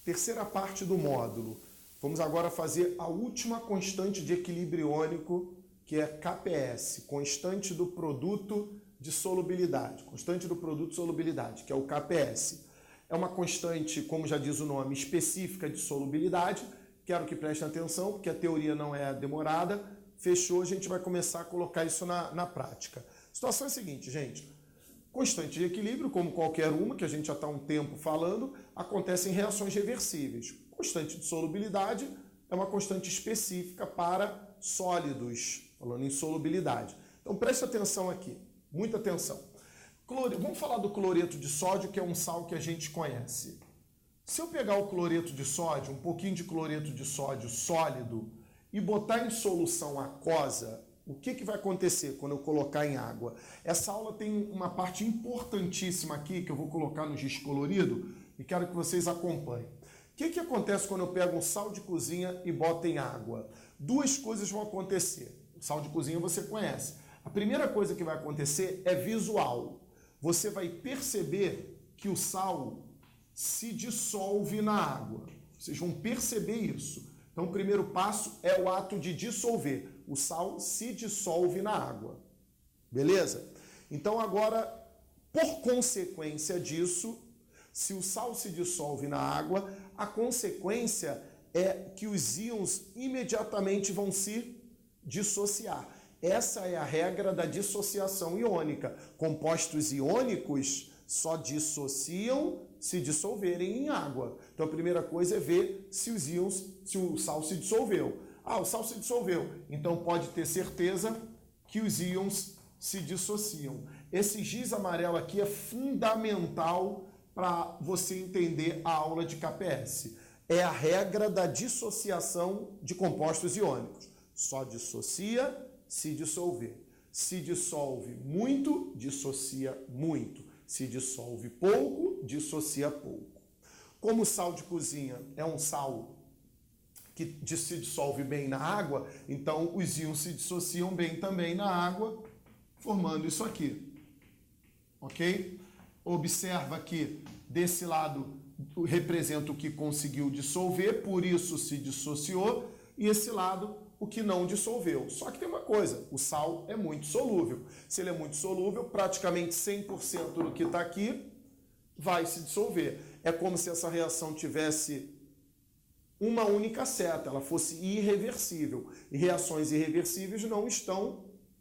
terceira parte do módulo. Vamos agora fazer a última constante de equilíbrio iônico, que é KPS, constante do produto de solubilidade. Constante do produto de solubilidade, que é o KPS. É uma constante, como já diz o nome, específica de solubilidade. Quero que prestem atenção, porque a teoria não é demorada. Fechou, a gente vai começar a colocar isso na prática. A situação é a seguinte, gente. Constante de equilíbrio, como qualquer uma, que a gente já está há um tempo falando, acontecem reações reversíveis. Constante de solubilidade é uma constante específica para sólidos, falando em solubilidade. Então preste atenção aqui, muita atenção. Vamos falar do cloreto de sódio, que é um sal que a gente conhece. Se eu pegar o cloreto de sódio, um pouquinho de cloreto de sódio sólido, e botar em solução aquosa, o que vai acontecer quando eu colocar em água? Essa aula tem uma parte importantíssima aqui, que eu vou colocar no giz colorido, e quero que vocês acompanhem. O que acontece quando eu pego um sal de cozinha e boto em água? Duas coisas vão acontecer. O sal de cozinha você conhece. A primeira coisa que vai acontecer é visual. Você vai perceber que o sal se dissolve na água. Vocês vão perceber isso. Então, o primeiro passo é o ato de dissolver. O sal se dissolve na água. Beleza? Então, agora, por consequência disso, se o sal se dissolve na água, a consequência é que os íons imediatamente vão se dissociar. Essa é a regra da dissociação iônica. Compostos iônicos só dissociam se dissolverem em água. Então a primeira coisa é ver se os íons, se o sal se dissolveu. Ah, o sal se dissolveu. Então pode ter certeza que os íons se dissociam. Esse giz amarelo aqui é fundamental para você entender a aula de KPS. É a regra da dissociação de compostos iônicos. Só dissocia se dissolver. Se dissolve muito, dissocia muito. Se dissolve pouco, dissocia pouco. Como o sal de cozinha é um sal que se dissolve bem na água, então os íons se dissociam bem também na água, formando isso aqui. Ok? Observa que desse lado representa o que conseguiu dissolver, por isso se dissociou, e esse lado o que não dissolveu. Só que tem uma coisa, o sal é muito solúvel. Se ele é muito solúvel, praticamente 100% do que está aqui vai se dissolver. É como se essa reação tivesse uma única seta, ela fosse irreversível. E reações irreversíveis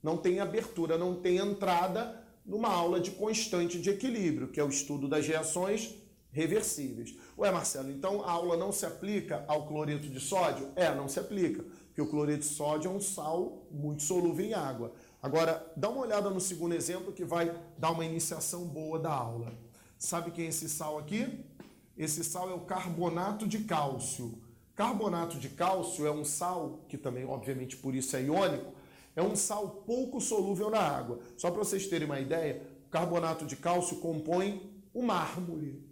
não têm abertura, não têm entrada numa aula de constante de equilíbrio, que é o estudo das reações reversíveis. Ué, Marcelo, então a aula não se aplica ao cloreto de sódio? Não se aplica, porque o cloreto de sódio é um sal muito solúvel em água. Agora, dá uma olhada no segundo exemplo que vai dar uma iniciação boa da aula. Sabe quem é esse sal aqui? Esse sal é o carbonato de cálcio. Carbonato de cálcio é um sal, que também, obviamente, por isso é iônico, é um sal pouco solúvel na água. Só para vocês terem uma ideia, o carbonato de cálcio compõe o mármore.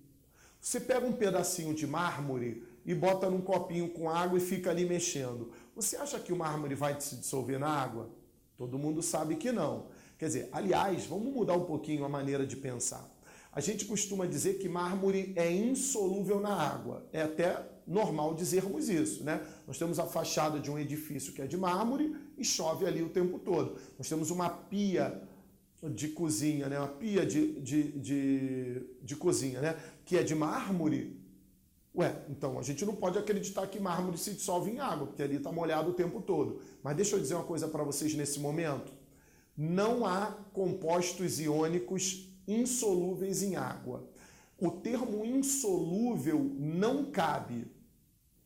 Você pega um pedacinho de mármore e bota num copinho com água e fica ali mexendo. Você acha que o mármore vai se dissolver na água? Todo mundo sabe que não. Quer dizer, aliás, vamos mudar um pouquinho a maneira de pensar. A gente costuma dizer que mármore é insolúvel na água. É até normal dizermos isso, né? Nós temos a fachada de um edifício que é de mármore e chove ali o tempo todo. Nós temos uma pia de cozinha, né? Uma pia de cozinha, né? Que é de mármore. Ué, então a gente não pode acreditar que mármore se dissolve em água, porque ali está molhado o tempo todo. Mas deixa eu dizer uma coisa para vocês nesse momento. Não há compostos iônicos insolúveis em água. O termo insolúvel não cabe,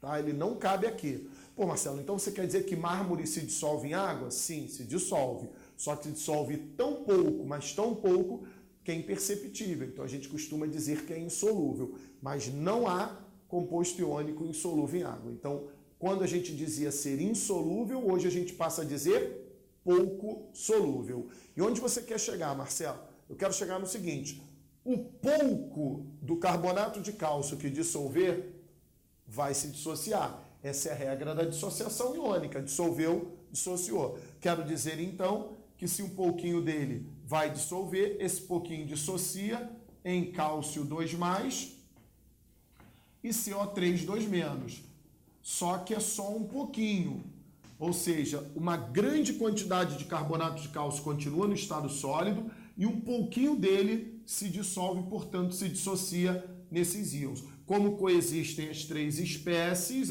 tá? Ele não cabe aqui. Pô, Marcelo, então você quer dizer que mármore se dissolve em água? Sim, se dissolve. Só que se dissolve tão pouco, mas tão pouco, que é imperceptível. Então a gente costuma dizer que é insolúvel. Mas não há composto iônico insolúvel em água. Então, quando a gente dizia ser insolúvel, hoje a gente passa a dizer pouco solúvel. E onde você quer chegar, Marcelo? Eu quero chegar no seguinte: o pouco do carbonato de cálcio que dissolver vai se dissociar. Essa é a regra da dissociação iônica. Dissolveu, dissociou. Quero dizer, então, que se um pouquinho dele vai dissolver, esse pouquinho dissocia em cálcio 2+, e CO3, 2-. Só que é só um pouquinho. Ou seja, uma grande quantidade de carbonato de cálcio continua no estado sólido e um pouquinho dele se dissolve, portanto, se dissocia nesses íons. Como coexistem as 3 espécies,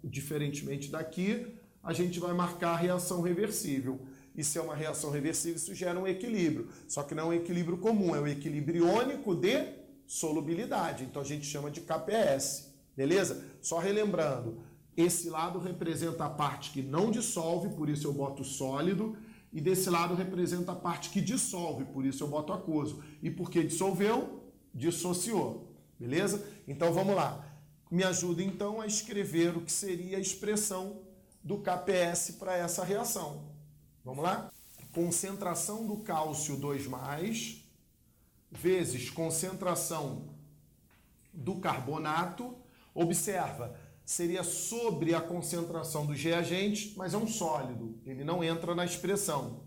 diferentemente daqui, a gente vai marcar a reação reversível. E se é uma reação reversível, isso gera um equilíbrio. Só que não é um equilíbrio comum, é o equilíbrio iônico de solubilidade. Então a gente chama de KPS. Beleza? Só relembrando, esse lado representa a parte que não dissolve, por isso eu boto sólido, e desse lado representa a parte que dissolve, por isso eu boto aquoso. E porque dissolveu, dissociou. Beleza? Então vamos lá. Me ajuda então a escrever o que seria a expressão do KPS para essa reação. Vamos lá? Concentração do cálcio 2+, vezes concentração do carbonato. Observa, seria sobre a concentração dos reagentes, mas é um sólido, ele não entra na expressão.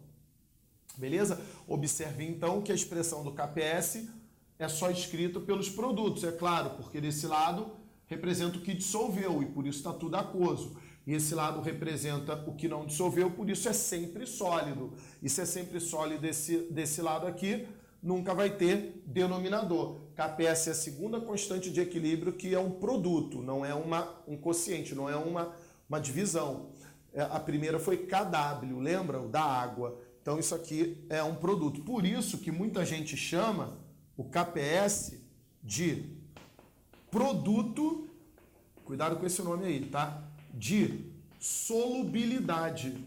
Beleza? Observe então que a expressão do KPS é só escrita pelos produtos, é claro, porque desse lado representa o que dissolveu e por isso está tudo aquoso. E esse lado representa o que não dissolveu, por isso é sempre sólido. E se é sempre sólido desse lado aqui, nunca vai ter denominador. KPS é a segunda constante de equilíbrio, que é um produto, não é um quociente, não é uma divisão. A primeira foi KW, lembra? O da água. Então isso aqui é um produto. Por isso que muita gente chama o KPS de produto, cuidado com esse nome aí, tá? De solubilidade.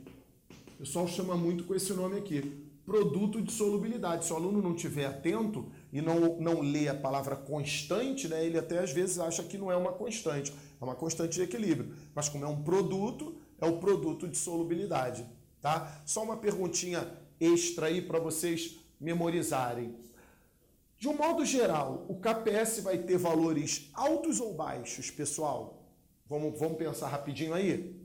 O pessoal chama muito com esse nome aqui, produto de solubilidade. Se o aluno não estiver atento e não lê a palavra constante, né, ele até às vezes acha que não é uma constante, é uma constante de equilíbrio. Mas como é um produto, é o produto de solubilidade. Tá? Só uma perguntinha extra aí para vocês memorizarem. De um modo geral, o KPS vai ter valores altos ou baixos, pessoal? Vamos pensar rapidinho aí?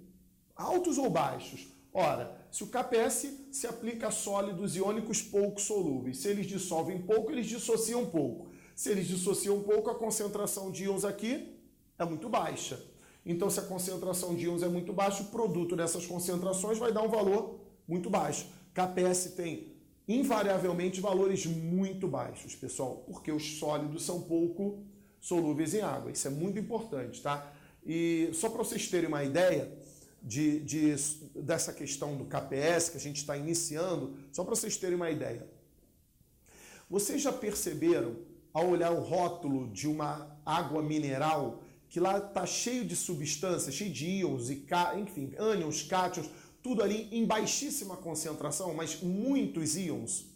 Altos ou baixos? Ora, se o KPS se aplica a sólidos iônicos pouco solúveis, se eles dissolvem pouco, eles dissociam pouco. Se eles dissociam pouco, a concentração de íons aqui é muito baixa. Então, se a concentração de íons é muito baixa, o produto dessas concentrações vai dar um valor muito baixo. KPS tem invariavelmente valores muito baixos, pessoal, porque os sólidos são pouco solúveis em água. Isso é muito importante, tá? E só para vocês terem uma ideia dessa questão do KPS que a gente está iniciando, só para vocês terem uma ideia. Vocês já perceberam, ao olhar o rótulo de uma água mineral, que lá está cheio de substâncias, cheio de íons, enfim, ânions, cátions, tudo ali em baixíssima concentração, mas muitos íons?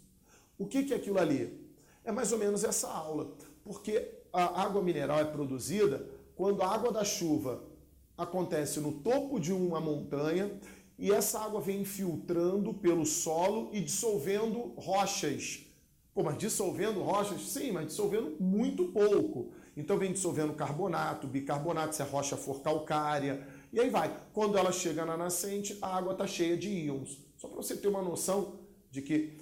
O que é aquilo ali? É mais ou menos essa aula, porque a água mineral é produzida quando a água da chuva acontece no topo de uma montanha e essa água vem infiltrando pelo solo e dissolvendo rochas. Pô, mas dissolvendo rochas? Sim, mas dissolvendo muito pouco. Então vem dissolvendo carbonato, bicarbonato, se a rocha for calcária, e aí vai. Quando ela chega na nascente, a água está cheia de íons. Só para você ter uma noção de que,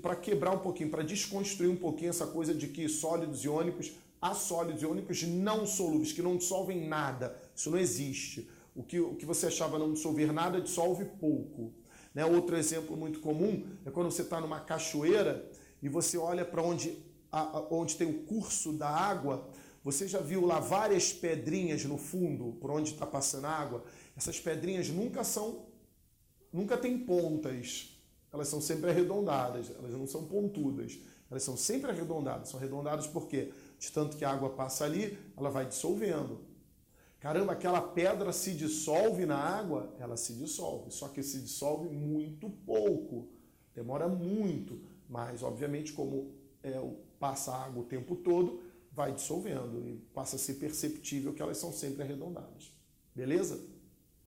para quebrar um pouquinho, para desconstruir um pouquinho essa coisa de que sólidos iônicos, há sólidos iônicos não solúveis, que não dissolvem nada. Isso não existe. O que você achava não dissolver nada, dissolve pouco. Né? Outro exemplo muito comum é quando você está numa cachoeira e você olha para onde tem o curso da água. Você já viu lá várias pedrinhas no fundo, por onde está passando a água? Essas pedrinhas nunca têm pontas. Elas são sempre arredondadas, elas não são pontudas. Elas são sempre arredondadas. São arredondadas por quê? De tanto que a água passa ali, ela vai dissolvendo. Caramba, aquela pedra se dissolve na água? Ela se dissolve, só que se dissolve muito pouco. Demora muito, mas obviamente como passa a água o tempo todo, vai dissolvendo e passa a ser perceptível que elas são sempre arredondadas. Beleza?